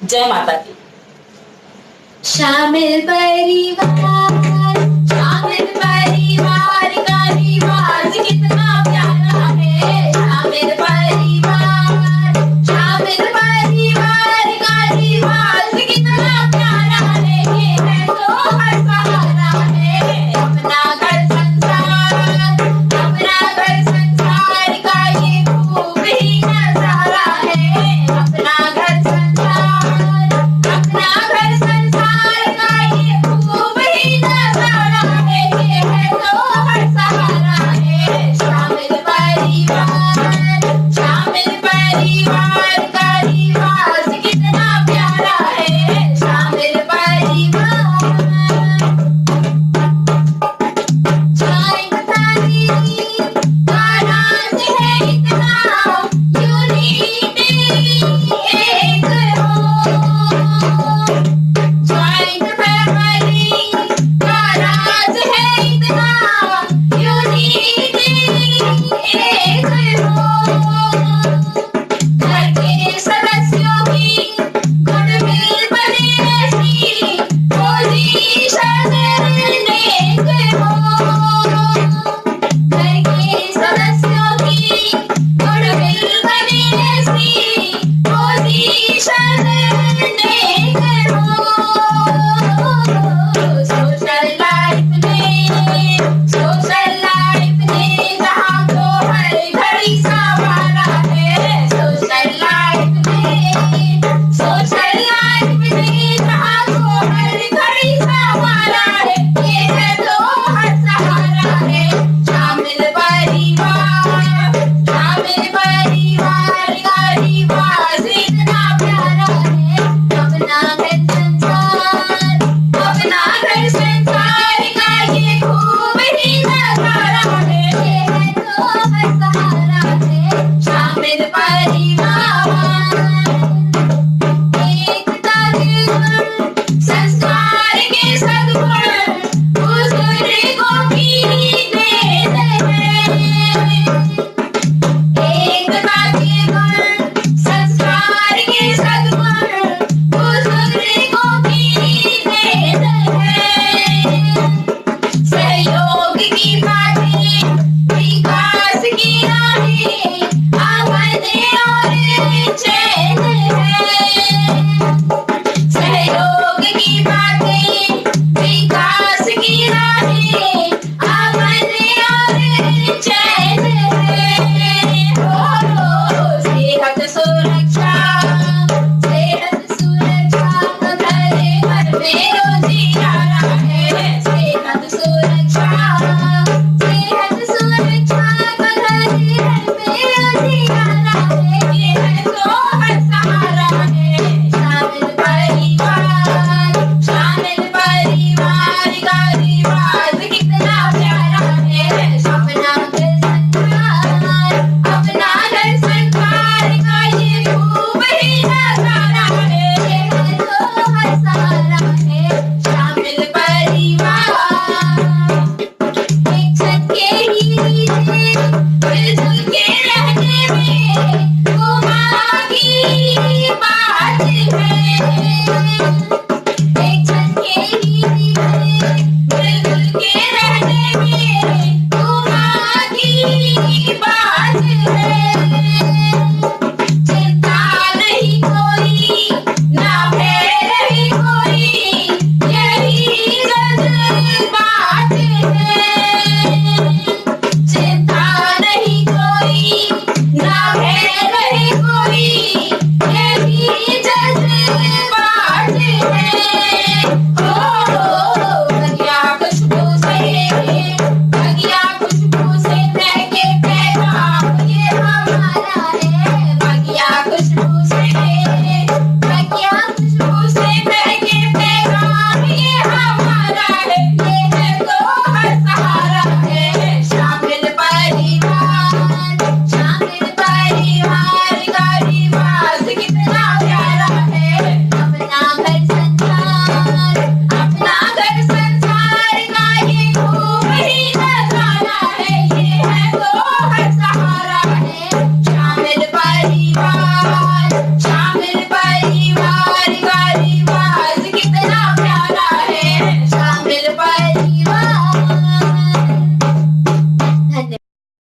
जय माता दी। शामिल परिवार, शामिल परिवार का रिवाज कितना प्यारा है। शामिल परिवार, शामिल परिवार का रिवाज कितना प्यारा है। ये है तो हर सहारा है। अपना घर संसार, अपना घर संसार का ये खूब ही नजारा है। अपना घर संसार, अपना घर संसार का ये खूब ही नजारा है। ये है तो हर सहारा है। शामिल परिवार, शामिल परिवार का रिवाज कितना प्यारा है। शामिल परिवार, जॉइंट फैमिली का राज है इतना, यूनिटी एक हो। जॉइंट फैमिली का राज है इतना, यूनिटी एक हो। घर के सदस्यों की गुडविल बने ऐसी, पोजीशन नेक हो। घर के सदस्यों की गुडविल बने ऐसी, पोजीशन नेक हो। सोशल लाइफ में जहाँ को हर घड़ी संवारा है। सोशल लाइफ में जहाँ को हर घड़ी संवारा है। ये है तो हर सहारा है। शामिल परिवार, शामिल परिवार का रिवाज इतना प्यारा है। अपना घर संसार, अपना घर संसार का ये खूब ही नजारा है। ये है तो हर सहारा है। शामिल परिवार, एकता के गुण, संस्कार के सद्गुण, बुजुर्गों की देन है। एकता के गुण, संस्कार के सद्गुण, बुजुर्गों की देन है। सहयोग की बातें, विकास की राहें, अमन और चैन